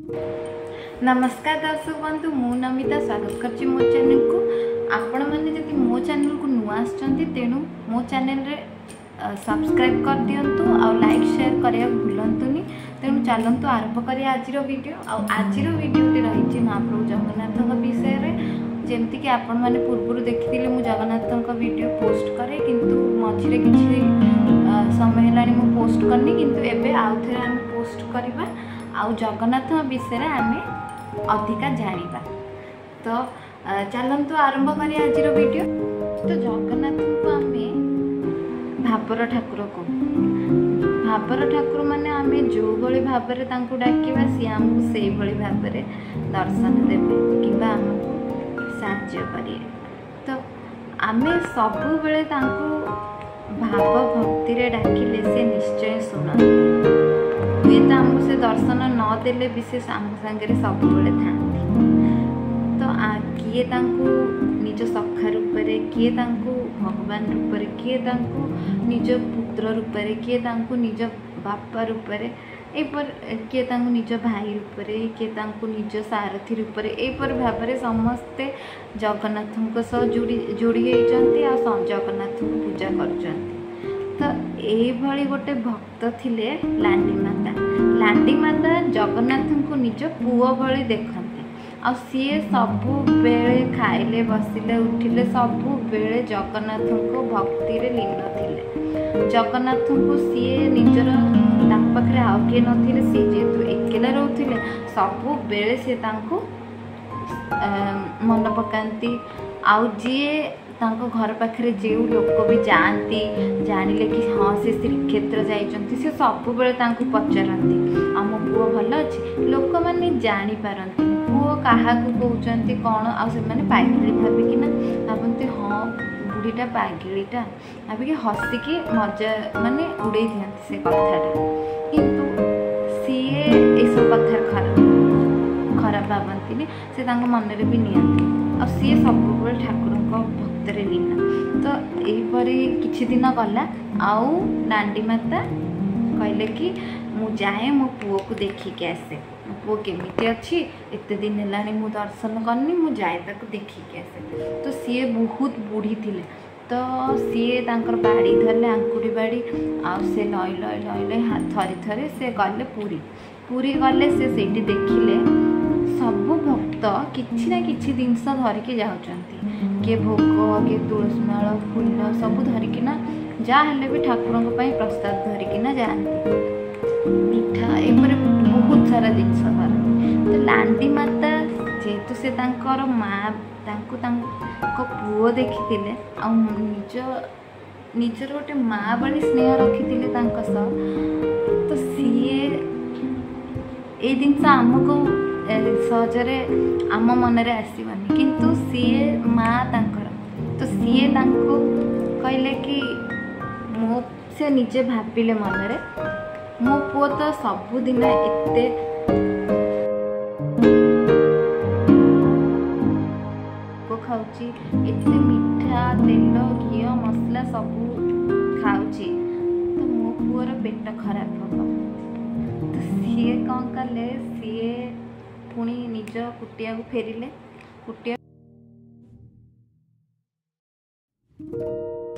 नमस्कार दर्शक बंधु मु नमिता स्वागत करछि मो चैनल को। आपण माने जदि मो चैनल को नुआ आछंती तेणु मो चैनल रे सब्सक्राइब कर दियंतु आ लाइक शेयर करिया भूलंतुनी। तेणु चलंतु आरंभ करिया आजिरो वीडियो। आजिरो वीडियो टी रहिछि महाप्रभु जगन्नाथक विषय रे। जेमति कि आपण माने पूर्वरु देखिथिले मु जगन्नाथक वीडियो पोस्ट करे, किंतु मझिरे किछि समय हेलानी मु पोस्ट करनी, किंतु एबे आउथरे हम पोस्ट करबा आउ जगन्नाथ विषय आमे अधिका जानिबा। तो चलंतु आरंभ करिया आजिरो वीडियो। तो जगन्नाथ को आमे भावर ठाकुर को भावर ठाकुर माने आमे जो भली भाबरे तांको डाकिबा सी हमहु सेही भली भाबरे दर्शन देबे किबा हमहु साहाय्य करिए। तो आमे सबु बेले तांको भाव भक्ति रे डाकिले से निश्चय सुना। हुए तो आमको से दर्शन न देले विशेष आम सांगे सब बेले था। तो किए तांको निज सखा रूप किए तांको भगवान रूप किए तांको निज पुत्र रूप किए तांको निज बापा रूप किए तांको निज भाई रूप किए तांको निज सारथी रूप एपर भाव में समस्ते जगन्नाथ सह जोड़ी होती आ जगन्नाथ को पूजा कर। तो ये गोटे भक्त थिले लांडी माता। लांडी माता जगन्नाथ को निज पुओ भली देखते आ सीए सबु बेले खाइले बसिले उठिले सबु बेले जगन्नाथ को भक्ति रे लीन थिले। जगन्नाथ को सीए निजर पाखे आउ किए नथिले, सी जेतु एकेला रोथिले सबु बेले से तांको मन पकांती। आउ जीए तांको घर पाखे जो लोक भी जाती जानिले कि हाँ से श्रीक्षेत्र जाइछंती से सबु बेले तांको पचारती आम पुओ भल अछि। लोक माने जानि पारंती पुओ काहाकू कहउचंती कोन आ से माने पाइगिली भाबिकिना भाबंती हाँ बुढ़ीटा पाइगिलीटा भाबिके हसिकी मजा माने उड़े दियंती से कथाटा। किंतु सीए एसब कथा खराब भाबंती से तांको मन रे भी नियंती आ सीए सबु बेले ठाकुर भक्तरे लीन। तो यहीपरी किछि दिन गला आउ लांडी माता कहले कि मु जाए मो पुओ को देखिके आसे, मो पुओ केमिति अच्छी एते दिन हेलानी मु दर्शन करनी मु जाए ताको देखिके आसे। तो सीए बहुत बुढ़ी थिले। तो सीए तांकर बाड़ी धरले आंकुड़ी बाड़ी आउ से लई लई लई लई हाथ थरी थरे से गले पुरी गले से सेठी देखिले सबु भक्त किछि ना किछि जिनस धरिकी जाउचंती। किए भोग किए तुलसी माळ फूल सब धरिकीना जा हेले भी ठाकुर प्रसाद धरिकीना जाती मिठा एपर बहुत सारा जिनस धरती। तो लांडी माता जेहेतु से तांकर माँ तांको पुओ देखिथिले आ निजर गोटे माँ बड़ी स्नेह रखिथिले तांको सह। तो सीए ए जिनस आमको सहजरे आम मनरे आसबनी, किंतु सीए माँ तांकर। तो सीए तांको कहले कि मो से निजे भाविले मनरे मो पुओ तो सबुदिन एते खाऊची एते मिठा तेल घी मसला सबू खाऊची, तो मो पुओर पेट खराब हम। तो सीए कौन कले सीए पुणी निज कुटिया को फेरिले।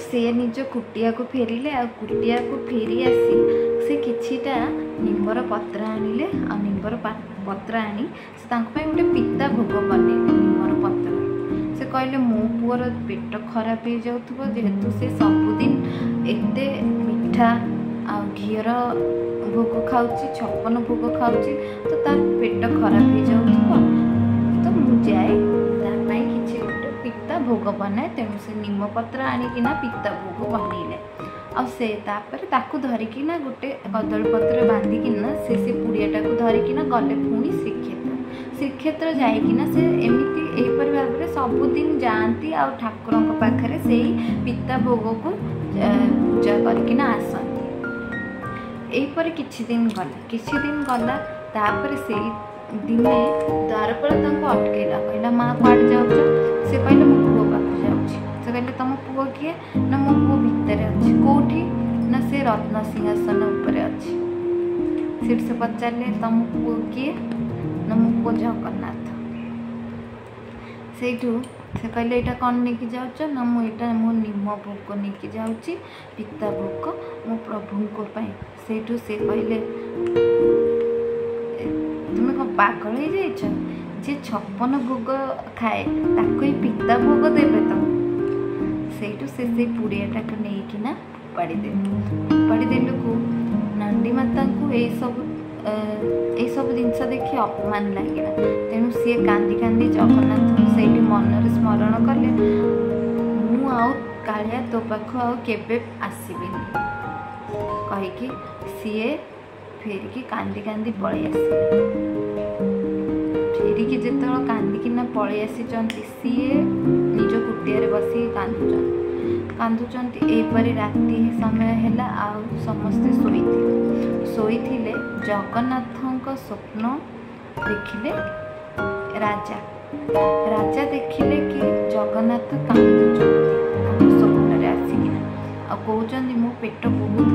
से निज कुटिया को फेरिले आ कुटिया को फेरी आसी से किछिटा निम्बर पत्र आनिले आ निम्बर पत्र आनी से तांको पे गोटे पिता भोग बनेले निम्बर पत्र। से कहले मो पुअर पेट खराब हो जाउथबो जेहेतु से सबुदिन एते मिठा आ घीर भोग खाऊची 56 भोग खाऊची, तो तार पेट खराब हो जाउथबो। तो मु जाए तापाई किछि गोटे पिता भोग बनाए। तेणु से निम पत्र आनिकिना पिता भोग बनइले आ से तापर ताकू धरिकिना गोटे कदली पत्र बांधिकिना से पुड़ियाटा को धरिकिना गले पुणी श्रीक्षेत्र जाइकिना से एमिति एपर भाव में सबुदिन जाती आ ठाकुर पाखे से पिता भोग को पूजा करकिना आसती। एपर किछि दिन गला तापर से दिने द्वारपाल तांको अटकेला कहला माँ कुआड़े जाउछ? से कहले मो पुओ पाखे जाउछि। से कहले तुम पुओ किए? ना मो पुओ भितर अछि। कोठी? ना से रत्न सिंहासन ऊपर अछि। से पचारे तुम पुओ किए? जगन्नाथ सेठू से कहले एटा कौन लेके जाऊच ना मुझे मो निम भोग लेके जाऊँगी पिता भोग मो प्रभु सेठू से कहले तुम्हें कौन पागल हो जाइछ जे 56 भोग खाए ताको ही पिता भोग देवे तो सेठू से पुड़ियाटा को लेकिना फोपाड़ी देलु को नांडी माता को यही सब जिनस देखी अपमान लगे तेणु सी कांदी कांदी जगन्नाथ से मनरे स्मरण कले मु आउ कालिया तो पाख आउ केबे आसबिनी कहीकि सीए फेरिकी कांदी कांदी पलि आसिले फेरिकी जिते कांदिकिना पलि आसी सीए निज कुटिया बस कांदुचंती एपरी राति समय है आ समस्ते शोइथिले जगन्नाथ स्वप्न देखिले राजा देखिले कि जगन्नाथ कांदुचंती स्वप्न आसिकिना आ कहउचंदी मो पेट बहुत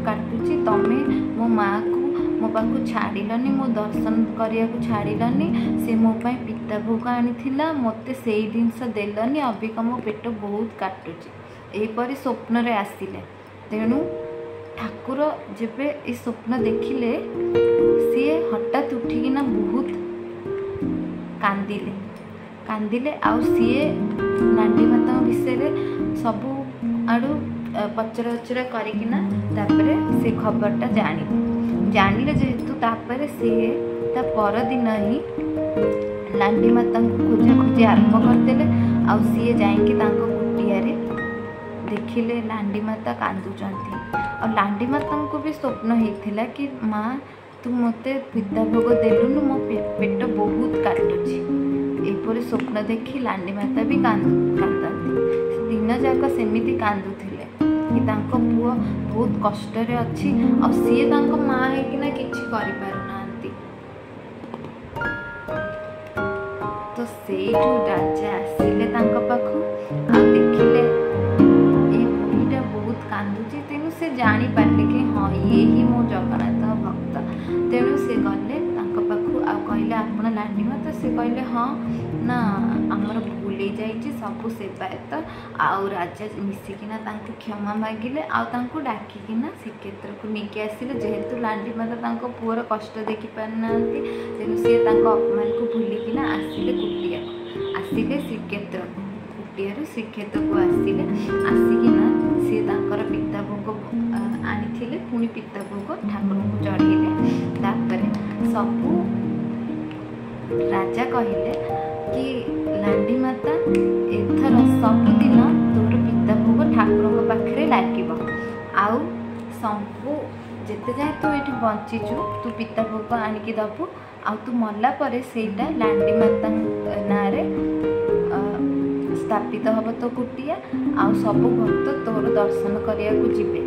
काटुची तमे मो माँ को मो पाखु छाड़िलनी मो दर्शन करिया को छाड़िलनी से मो पाई पिता भोग आनीथिला मते सेई जिनस देलनी अबिका मो पेट बहुत काटुची एपरी स्वप्न रे आसिले तेणु ठाकुर जेबे ए स्वप्न देखिले सी हठात उठिकिना बहुत कांदिले आउ सीए नांडी माता विषय सबू आड़ू पचरा उचरा करिकिना तापरे से खबरटा जानिले जेहेतु तापरे सी ता परदिन ही लांडी माता खोजा खोजी आरंभ करदेले आउ सी जाइकी कुटिया देखिले लांडी माता कांदुचंती और लांडी माता को भी स्वप्न होता कि माँ तू मते पिता भोग देलुनु मो पेट बहुत काटुची एपरी स्वप्न देखी लांडी माता भी कांदती दिन जाक सेमिति कांदुथिले कि तांको पुओ बहुत कष्ट रे अच्छी और सी तांको माँ होकिना किछि करि पारुनांती तो सेठू राजा आसिले तांको पाखु आ देखिले ए बुढ़ीटा बहुत कांदुची तेणु से जानी पारले कि हाँ ये ही मो जगन्नाथ भक्त तेणु से गले तांको पाखु आ कहले आपण लांडी माता से कहले हाँ ना आमर भूल हो जाइए सबू सेवायत आउ राजा मिसिकिना तांको क्षमा मागिले आउ तांको डाकिकिना श्रीक्षेत्र को लेकिन आसिले जेहेतु लांडी माता पुअर कष्ट देखी पारना तेणु सी अपमान को भूलिकिना आसिले कुटिया आसिले श्रीक्षेत्र कुटिया श्रीक्षेत्र को आसिले आसिकिना सी तांकर पिता भोग आनी पुणी पिता भोग ठाकुर को चढ़ेले तापर सबू राजा कहले कि लांडी माता एथर सबुदिन तोर पिता भोग ठाकुर पाखे लगे आउ सबू जिते जाए तू ये बंचीचु तू पिता भोग आणिकी दबु आउ तू मरला परे सेटा लांडी माता ना स्थापित हम तो कुटिया आउ सब भक्त तोर दर्शन करिया को जिबे।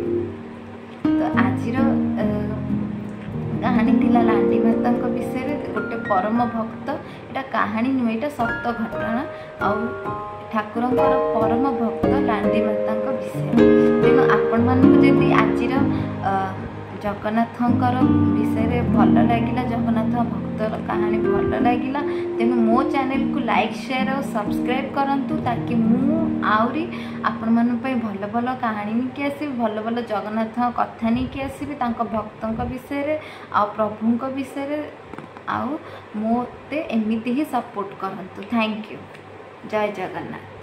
तो आजिर कहानी थिला लांडी माता विषय गोटे परम भक्त एटा कहानी नुहे एटा सत्य घटना आउ ठाकुर परम भक्त लांडी माता विषय तेणु आपण मानक जदि आजिर जगन्नाथंकर विषय भल लगिला जगन्नाथ भक्तर कहानी भल लगिला तेणु मो चैनल को लाइक शेयर और सब्सक्राइब करंतु ताकि मु आउरी आपण मन पे भल भल कहानी निके आसी भल भल जगन्नाथ कथा निके आसी भक्तों विषय आ प्रभुं विषय आउ मोते एमिति ही सपोर्ट करंतु। Thank you. जय जगन्नाथ।